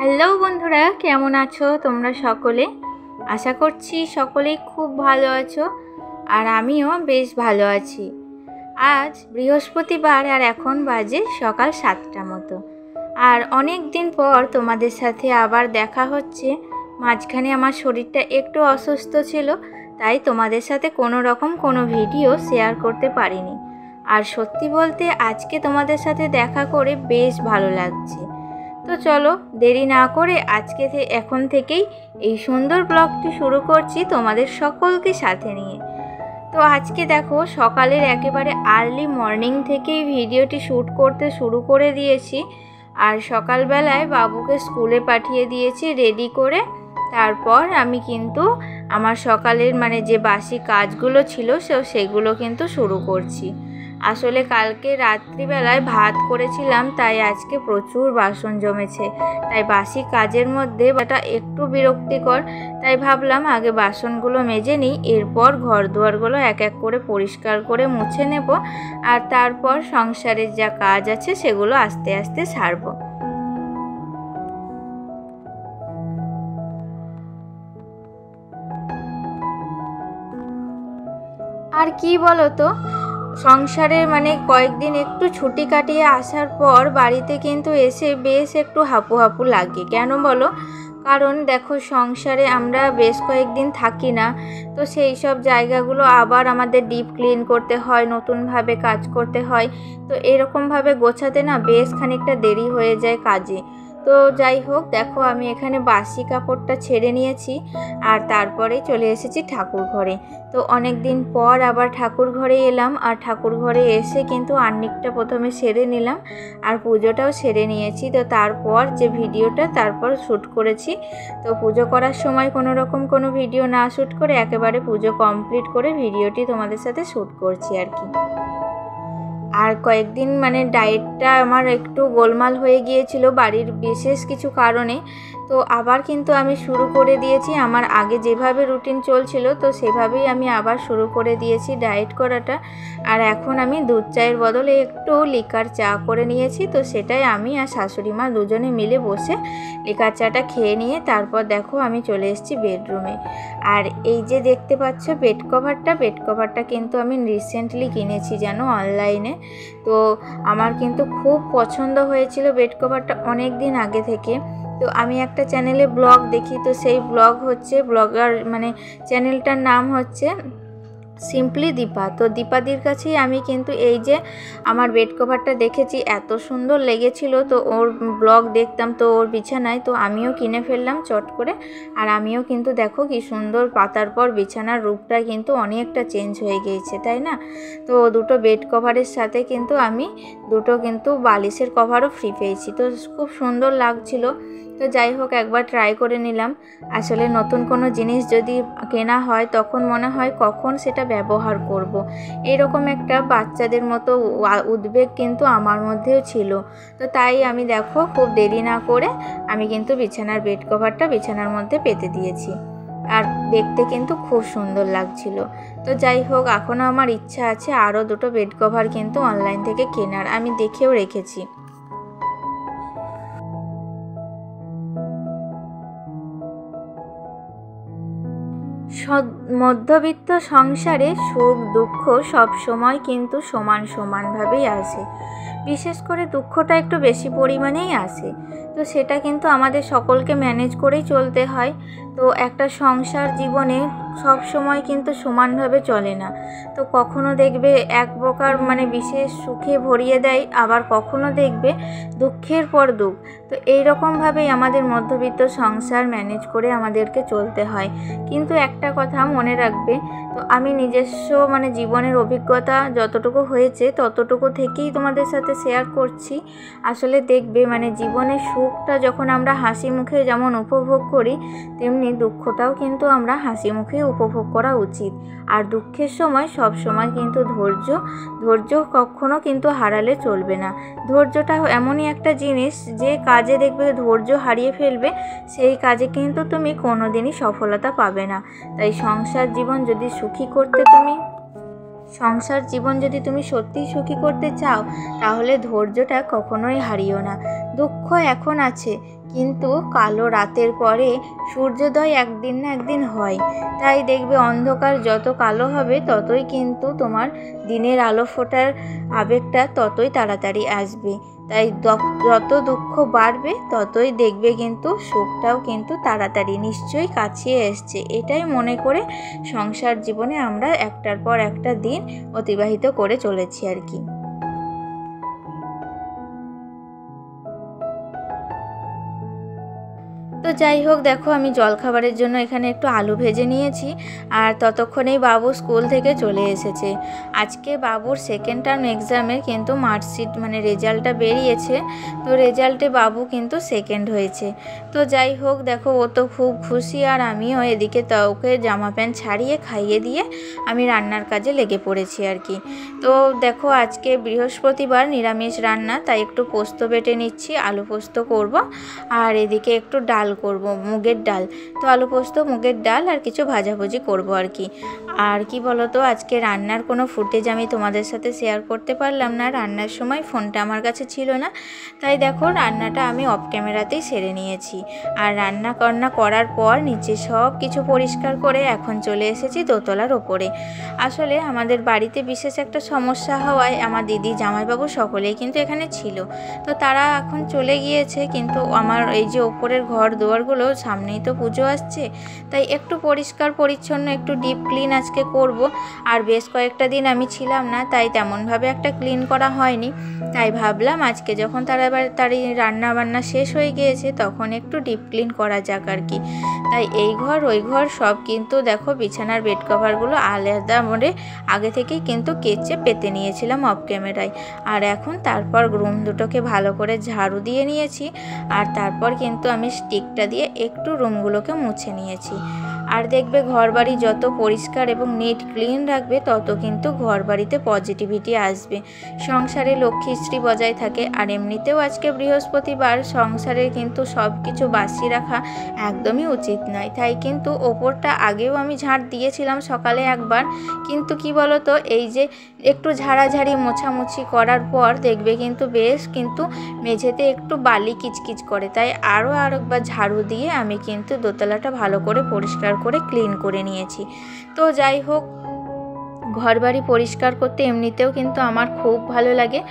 Hello বন্ধুরা, কেমন আছো তোমরা সকলে? আশা করছি সকলেই খুব ভালো আছো, আর আমিও বেশ ভালো আছি। আজ বৃহস্পতিবার আর এখন বাজে সকাল 7টা মতো, আর অনেক দিন পর তোমাদের সাথে আবার দেখা হচ্ছে। মাঝখানে আমার শরীরটা একটু অসুস্থ ছিল, তাই তোমাদের সাথে কোনো ভিডিও শেয়ার করতে পারিনি। আর সত্যি বলতে আজকে তোমাদের সাথে দেখা করে বেশ ভালো লাগছে। তো চলো দেরি না করে এখন থেকেই এই সুন্দর ব্লগটি শুরু করছি তোমাদের সকলকে সাথে নিয়ে। তো আজকে দেখো সকালের একেবারে আর্লি মর্নিং থেকেই ভিডিওটি শ্যুট করতে শুরু করে দিয়েছি। আর সকালবেলায় বাবুকে স্কুলে পাঠিয়ে দিয়েছি রেডি করে। তারপর আমি কিন্তু আমার সকালের যে বাসি কাজগুলো ছিল সেগুলো কিন্তু শুরু করছি। আসলে কালকে রাত্রিবেলায় ভাত করেছিলাম, তাই আজকে প্রচুর বাসন জমেছে। তাই বাসি কাজের মধ্যে এটা একটু বিরক্তিকর, তাই ভাবলাম আগে বাসনগুলো মেজে নিই, এরপর ঘর দুয়ারগুলো এক এক করে পরিষ্কার করে মুছে নেব, আর তারপর সংসারের যা কাজ আছে সেগুলো আস্তে আস্তে সারব। আর কি বলো তো, সংসারে কয়েকদিন একটু ছুটি কাটিয়ে আসার পর বাড়িতে কিন্তু এসে বেশ একটু হাঁপু হাঁপু লাগে। কেন বলো? কারণ দেখো সংসারে আমরা বেশ কয়েকদিন থাকি না, তো সেই সব জায়গাগুলো আবার আমাদের ডিপ ক্লিন করতে হয়, নতুনভাবে কাজ করতে হয়। তো এরকমভাবে গোছাতে না বেশ খানিকটা দেরি হয়ে যায় কাজে। তো যাই হোক, দেখো আমি এখানে বাসি কাপড়টা ছেড়ে নিয়েছি, আর তারপরে চলে এসেছি ঠাকুর ঘরে। তো অনেক দিন পর আবার ঠাকুর ঘরে এলাম, আর ঠাকুর ঘরে এসে কিন্তু আর্নিকটা প্রথমে সেরে নিলাম, আর পুজোটাও সেরে নিয়েছি। তো তারপর যে ভিডিওটা তারপর শ্যুট করেছি। তো পুজো করার সময় কোনো ভিডিও না শ্যুট করে একেবারে পুজো কমপ্লিট করে ভিডিওটি তোমাদের সাথে শ্যুট করছি আর কি। আর কয়েকদিন ডায়েটটা আমার একটু গোলমাল হয়ে গিয়েছিল বাড়ির বিশেষ কিছু কারণে। তো আবার কিন্তু আমি শুরু করে দিয়েছি, আমার আগে যেভাবে রুটিন চলছিল তো সেভাবেই আমি আবার শুরু করে দিয়েছি ডায়েট করাটা। আর এখন আমি দুধ চায়ের বদলে একটু লিকার চা করে নিয়েছি। তো সেটাই আমি আর শাশুড়ি মা দুজনে মিলে বসে লিকার চাটা খেয়ে নিয়ে তারপর দেখো আমি চলে এসেছি বেডরুমে। আর এই যে দেখতে পাচ্ছ বেড কভারটা কিন্তু আমি রিসেন্টলি কিনেছি জানো, অনলাইনে। তো আমার কিন্তু খুব পছন্দ হয়েছিল বেড কভারটা অনেক দিন আগে থেকে। তো আমি একটা চ্যানেলে ব্লগ দেখি, তো সেই ব্লগার চ্যানেলটার নাম হচ্ছে সিম্পলি দীপা। তো দীপাদির কাছেই আমি কিন্তু এই যে আমার বেড কভারটা দেখেছি, এত সুন্দর লেগেছিল। তো ওর ব্লগ দেখতাম তো ওর বিছানায়, তো আমিও কিনে ফেললাম চট করে। আর আমিও কিন্তু দেখো কি সুন্দর, পাতার পর বিছানার রূপটা কিন্তু অনেকটা চেঞ্জ হয়ে গিয়েছে, তাই না? তো দুটো বেড কভারের সাথে কিন্তু আমি দুটো বালিশের কভারও ফ্রি পেয়েছি। তো খুব সুন্দর লাগছিল। তো যাই হোক, একবার ট্রাই করে নিলাম। আসলে নতুন কোনো জিনিস যদি কেনা হয় তখন মনে হয় কখন সেটা ব্যবহার করব। এরকম একটা বাচ্চাদের মতো উদ্বেগ কিন্তু আমার মধ্যেও ছিল। তো তাই আমি দেখো খুব দেরি না করে আমি কিন্তু বিছানার বেড কভারটা বিছানার মধ্যে পেতে দিয়েছি, আর দেখতে কিন্তু খুব সুন্দর লাগছিল। তো যাই হোক, এখনও আমার ইচ্ছা আছে আরও দুটো বেড কভার কিন্তু অনলাইন থেকে কেনার, আমি দেখেও রেখেছি। মধ্যবিত্ত সংসারে সুখ দুঃখ সব সময় কিন্তু সমানভাবেই আসে। বিশেষ করে দুঃখটা একটু বেশি পরিমাণেই আসে। তো সেটা কিন্তু আমাদের সকলকে ম্যানেজ করেই চলতে হয়। তো একটা সংসার জীবনে সব সময় কিন্তু সমানভাবে চলে না। তো কখনো দেখবে এক প্রকার বিশেষ সুখে ভরিয়ে দেয়, আবার কখনো দেখবে দুঃখের পর দুঃখ। তো এইরকমভাবেই আমাদের মধ্যবিত্ত সংসার ম্যানেজ করে আমাদেরকে চলতে হয়। কিন্তু একটা কথা মনে রাখবে, তো আমি নিজস্ব জীবনের অভিজ্ঞতা যতটুকু হয়েছে ততটুকু থেকেই তোমাদের সাথে শেয়ার করছি। আসলে দেখবে জীবনের সুখটা যখন আমরা হাসি মুখে যেমন উপভোগ করি, তেমনি দুঃখটাও কিন্তু আমরা হাসি মুখে উপভোগ করা উচিত। আর দুঃখের সময় সব সময় কিন্তু ধৈর্য কখনো কিন্তু হারালে চলবে না। ধৈর্যটা এমনই একটা জিনিস, যে কাজে দেখবে ধৈর্য হারিয়ে ফেলবে সেই কাজে কিন্তু তুমি কোনোদিনই সফলতা পাবে না। তাই সংসার জীবন যদি তুমি সত্যিই সুখী করতে চাও, তাহলে ধৈর্যটা কখনোই হারিও না। দুঃখ এখন আছে, কিন্তু কালো রাতের পরে সূর্যোদয় একদিন না একদিন হয়। তাই দেখবে অন্ধকার যত কালো হবে ততই কিন্তু তোমার দিনের আলো ফোটার আবেগটা ততই তাড়াতাড়ি আসবে। তাই যত দুঃখ বাড়বে ততই দেখবে কিন্তু সুখটাও কিন্তু তাড়াতাড়ি নিশ্চয়ই কাছিয়ে এসছে। এটাই মনে করে সংসার জীবনে আমরা একটার পর একটা দিন অতিবাহিত করে চলেছি আর কি। তো যাই হোক, দেখো আমি জলখাবারের জন্য এখানে একটু আলু ভেজে নিয়েছি, আর ততক্ষণেই বাবু স্কুল থেকে চলে এসেছে। আজকে বাবুর সেকেন্ড টার্ম এক্সামের কিন্তু মার্কশিট মানে রেজাল্টটা বেরিয়েছে। তো রেজাল্টে বাবু কিন্তু সেকেন্ড হয়েছে। তো যাই হোক, দেখো ও তো খুব খুশি, আর আমিও এদিকে ওকে জামা প্যান্ট ছাড়িয়ে খাইয়ে দিয়ে আমি রান্নার কাজে লেগে পড়েছি আর কি। তো দেখো আজকে বৃহস্পতিবার, নিরামিষ রান্না, তাই একটু পোস্ত বেটে নিচ্ছি, আলু পোস্ত করব, আর এদিকে একটু ডাল করব, মুগের ডাল। তো আলু পোস্ত, মুগের ডাল আর কিছু ভাজাভুজি করব আর কি। আর কি বলো তো, আজকে রান্নার কোনো ফুটেজ আমি তোমাদের সাথে শেয়ার করতে পারলাম না। রান্নার সময় ফোনটা আমার কাছে ছিল না, তাই দেখো রান্নাটা আমি অফ ক্যামেরাতেই সেরে নিয়েছি। আর রান্না করার পর নিচে সব কিছু পরিষ্কার করে এখন চলে এসেছি দোতলার ওপরে। আসলে আমাদের বাড়িতে বিশেষ একটা সমস্যা হওয়ায় আমার দিদি, জামাইবাবু সকলেই কিন্তু এখানে ছিল। তো তারা এখন চলে গিয়েছে, কিন্তু আমার এই যে ওপরের ঘর দুয়ারগুলো, সামনেই তো পুজো আসছে, তাই একটু পরিষ্কার পরিচ্ছন্ন, একটু ডিপ ক্লিন আজকে করব। আর বেশ কয়েকটা দিন আমি ছিলাম না, তাই তেমনভাবে একটা ক্লিন করা হয়নি। তাই ভাবলাম আজকে যখন তাড়াতাড়ি রান্না বান্না শেষ হয়ে গিয়েছে, তখন একটু ডিপ ক্লিন করা যাক আর কি। তাই এই ঘর ওই ঘর সব কিন্তু দেখো বিছানার বেড কভারগুলো আলাদা করে আগে থেকেই কিন্তু কেচে পেতে নিয়েছিলাম অফ ক্যামেরায়। আর এখন তারপর রুম দুটোকে ভালো করে ঝাড়ু দিয়ে নিয়েছি, আর তারপর কিন্তু আমি স্টিকটা দিয়ে একটু রুমগুলোকে মুছে নিয়েছি। আর দেখবে ঘরবাড়ি যত পরিষ্কার এবং নিট ক্লিন রাখবে, তত কিন্তু ঘরবাড়িতে পজিটিভিটি আসবে, সংসারে লক্ষ্মীশ্রী বজায় থাকে। আর এমনিতেও আজকে বৃহস্পতিবার, সংসারের কিন্তু সব কিছু বাসি রাখা একদমই উচিত নয়। তাই কিন্তু ওপরটা আগেও আমি ঝাড় দিয়েছিলাম সকালে একবার, কিন্তু কি বলো তো, এই যে একটু ঝাড়াঝাড়ি মোছামুছি করার পর দেখবে কিন্তু বেশ কিন্তু মেঝেতে একটু বালি কিচকিচ করে। তাই আরও একবার ঝাড়ু দিয়ে আমি কিন্তু দোতলাটা ভালো করে পরিষ্কার করে ক্লিন করে নিয়েছি। তো যাই হোক, ঘরবাড়ি পরিষ্কার করতে এমনিতেও কিন্তু আমার খুব ভালো লাগে।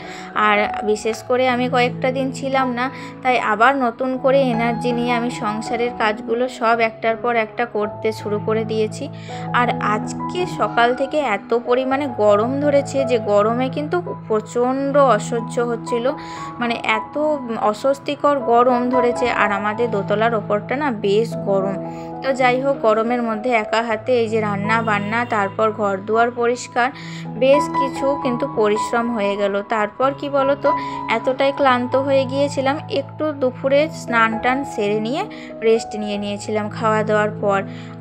আর বিশেষ করে আমি কয়েকটা দিন ছিলাম না, তাই আবার নতুন করে এনার্জি নিয়ে আমি সংসারের কাজগুলো সব একটার পর একটা করতে শুরু করে দিয়েছি। আর আজকে সকাল থেকে এত পরিমাণে গরম ধরেছে যে গরমে কিন্তু প্রচণ্ড অসহ্য হচ্ছিল, মানে এত অস্বস্তিকর গরম ধরেছে। আর আমাদের দোতলার ওপরটা না বেশ গরম। তো যাই হোক, গরমের মধ্যে একা হাতে এই যে রান্না বান্না, তারপর ঘর দুয়ার পরিষ্কার, বেশ কিছু কিন্তু পরিশ্রম হয়ে গেল। তারপর কি বলো তো, এতটাই ক্লান্ত হয়ে গিয়েছিলাম, একটু দুপুরে স্নান টান সেরে নিয়ে রেস্ট নিয়েছিলাম খাওয়া দাওয়ার পর।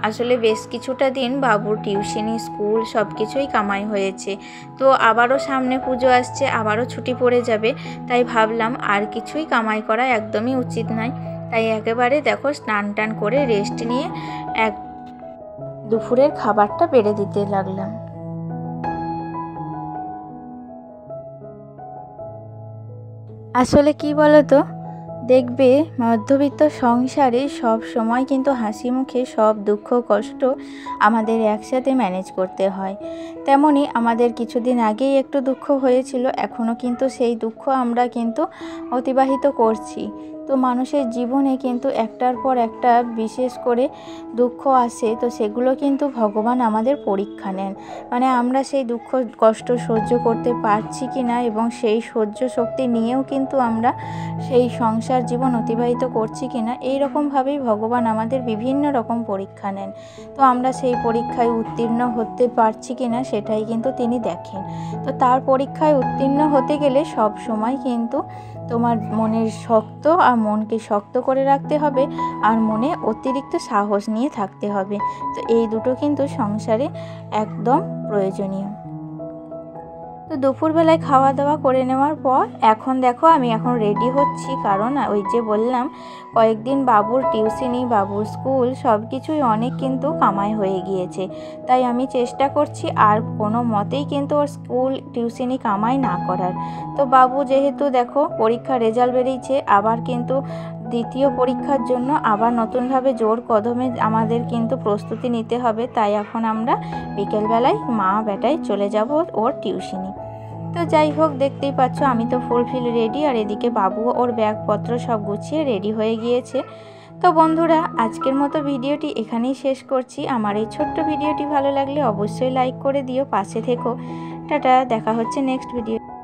আসলে বেশ কিছুটা দিন বাবুর টিউশনি, স্কুল সব কিছুই কামাই হয়েছে। তো আবারও সামনে পুজো আসছে, আবারও ছুটি পড়ে যাবে, তাই ভাবলাম আর কিছুই কামাই করা একদমই উচিত নয়। তাই একেবারে দেখো স্নান টান করে রেস্ট নিয়ে দুপুরের খাবারটা বেড়ে দিতে লাগলাম। আসলে কি বলো তো, দেখবে মধ্যবিত্ত সংসারে সব সময় কিন্তু হাসি মুখে সব দুঃখ কষ্ট আমাদের একসাথে ম্যানেজ করতে হয়। তেমনি আমাদের কিছুদিন আগেই একটু দুঃখ হয়েছিল, এখনও কিন্তু সেই দুঃখ আমরা কিন্তু অতিবাহিত করছি। তো মানুষের জীবনে কিন্তু একটার পর একটা বিশেষ করে দুঃখ আসে, তো সেগুলো কিন্তু ভগবান আমাদের পরীক্ষা নেন, মানে আমরা সেই দুঃখ কষ্ট সহ্য করতে পারছি কি না, এবং সেই সহ্য শক্তি নিয়েও কিন্তু আমরা সেই সংসার জীবন অতিবাহিত করছি কি না, এইরকমভাবেই ভগবান আমাদের বিভিন্ন রকম পরীক্ষা নেন। তো আমরা সেই পরীক্ষায় উত্তীর্ণ হতে পারছি কি না সেটাই কিন্তু তিনি দেখেন। তো তার পরীক্ষায় উত্তীর্ণ হতে গেলে সব সময় কিন্তু তোমার মনের শক্ত আর মনকে শক্ত করে রাখতে হবে, আর মনে অতিরিক্ত সাহস নিয়ে থাকতে হবে। তো এই দুটো কিন্তু সংসারে একদম প্রয়োজনীয়। তো দুপুরবেলায় খাওয়া দাওয়া করে নেওয়ার পর এখন দেখো আমি এখন রেডি হচ্ছি, কারণ ওই যে বললাম কয়েকদিন বাবুর টিউশনি, বাবুর স্কুল সব কিছুই অনেক কিন্তু কামাই হয়ে গিয়েছে। তাই আমি চেষ্টা করছি আর কোনো মতেই কিন্তু ওর স্কুল টিউশনি কামাই না করার। তো বাবু যেহেতু দেখো পরীক্ষার রেজাল্ট বেরিয়েছে, আবার কিন্তু দ্বিতীয় পরীক্ষার জন্য আবার নতুনভাবে জোর কদমে আমাদের কিন্তু প্রস্তুতি নিতে হবে। তাই এখন আমরা বিকেলবেলায় মা বেটায় চলে যাব ওর টিউশনি। তো যাই হোক, দেখতেই পাচ্ছ আমি তো ফুলফিল রেডি, আর এদিকে বাবু ওর ব্যাগপত্র সব গুছিয়ে রেডি হয়ে গিয়েছে। তো বন্ধুরা, আজকের মতো ভিডিওটি এখানেই শেষ করছি। আমার এই ছোট্ট ভিডিওটি ভালো লাগলে অবশ্যই লাইক করে দিও, পাশে থেকো। টাটা, দেখা হচ্ছে নেক্সট ভিডিও।